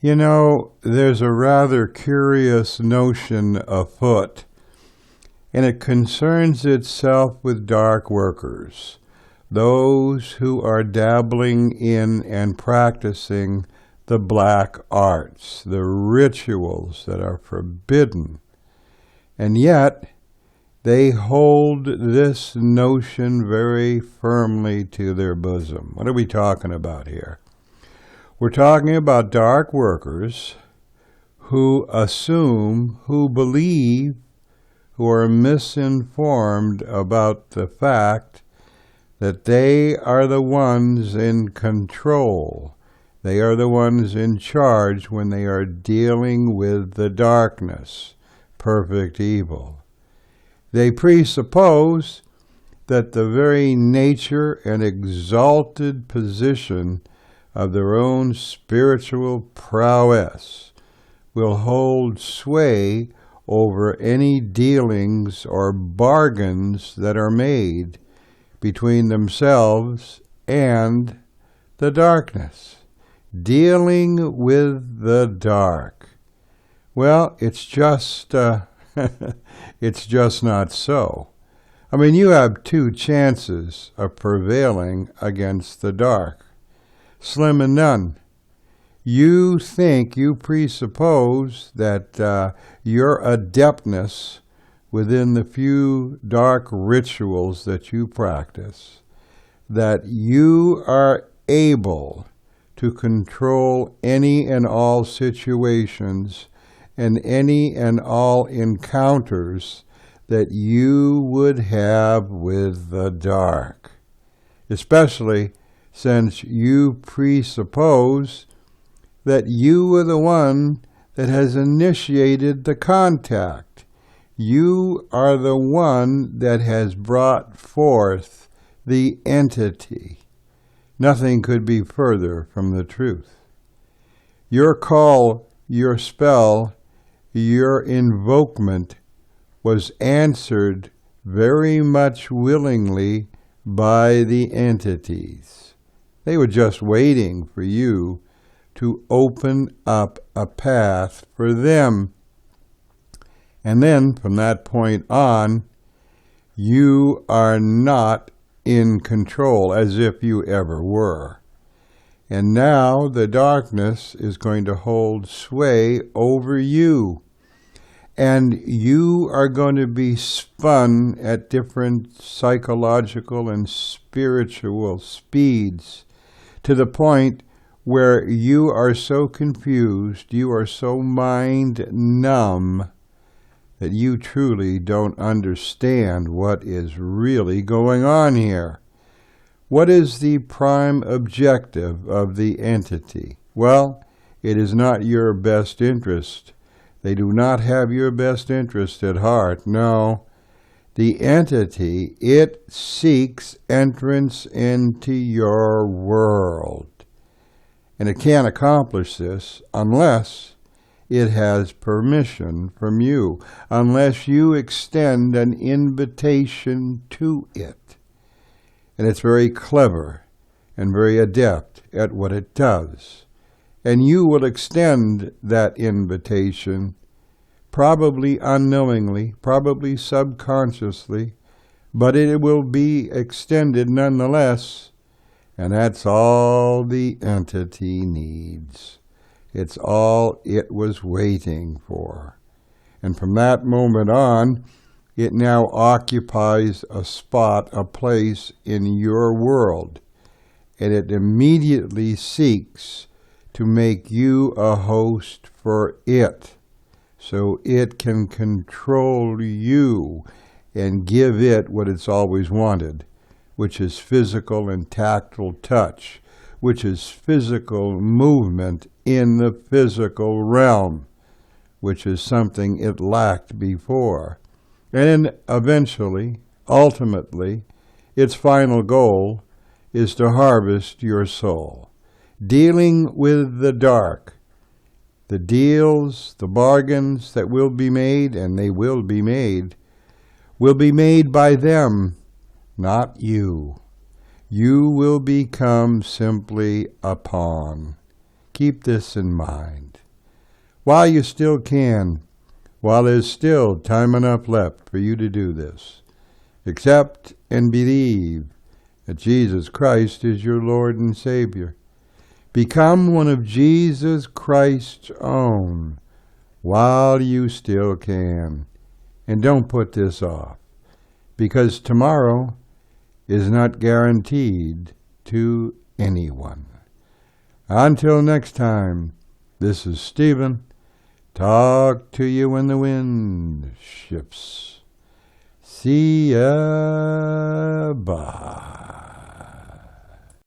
You know, there's a rather curious notion afoot, and it concerns itself with dark workers, those who are dabbling in and practicing the black arts, the rituals that are forbidden. And yet, they hold this notion very firmly to their bosom. What are we talking about here? We're talking about dark workers who assume, who believe, who are misinformed about the fact that they are the ones in control. They are the ones in charge when they are dealing with the darkness, perfect evil. They presuppose that the very nature and exalted position of their own spiritual prowess will hold sway over any dealings or bargains that are made between themselves and the darkness. Dealing with the dark. Well, it's just it's just not so. I mean, you have two chances of prevailing against the dark. Slim and none. You presuppose that your adeptness within the few dark rituals that you practice, that you are able to control any and all situations and any and all encounters that you would have with the dark, especially since you presuppose that you are the one that has initiated the contact. You are the one that has brought forth the entity. Nothing could be further from the truth. Your call, your spell, your invokement was answered very much willingly by the entities. They were just waiting for you to open up a path for them. And then, from that point on, you are not in control, as if you ever were. And now the darkness is going to hold sway over you. And you are going to be spun at different psychological and spiritual speeds to the point where you are so confused, you are so mind numb, that you truly don't understand what is really going on here. What is the prime objective of the entity? Well, it is not your best interest. They do not have your best interest at heart. No. The entity, it seeks entrance into your world. And it can't accomplish this unless it has permission from you, unless you extend an invitation to it. And it's very clever and very adept at what it does. And you will extend that invitation, probably unknowingly, probably subconsciously, but it will be extended nonetheless, and that's all the entity needs. It's all it was waiting for. And from that moment on, it now occupies a spot, a place in your world, and it immediately seeks to make you a host for it, so it can control you and give it what it's always wanted, which is physical and tactile touch, which is physical movement in the physical realm, which is something it lacked before. And eventually, ultimately, its final goal is to harvest your soul. Dealing with the dark, the deals, the bargains that will be made, and they will be made by them, not you. You will become simply a pawn. Keep keep this in mind. While you still can, while there's still time enough left for you to do this, accept and believe that Jesus Christ is your Lord and Savior. Become one of Jesus Christ's own while you still can. And don't put this off, because tomorrow is not guaranteed to anyone. Until next time, this is Stephen. Talk to you when the wind shifts. See ya. Bye.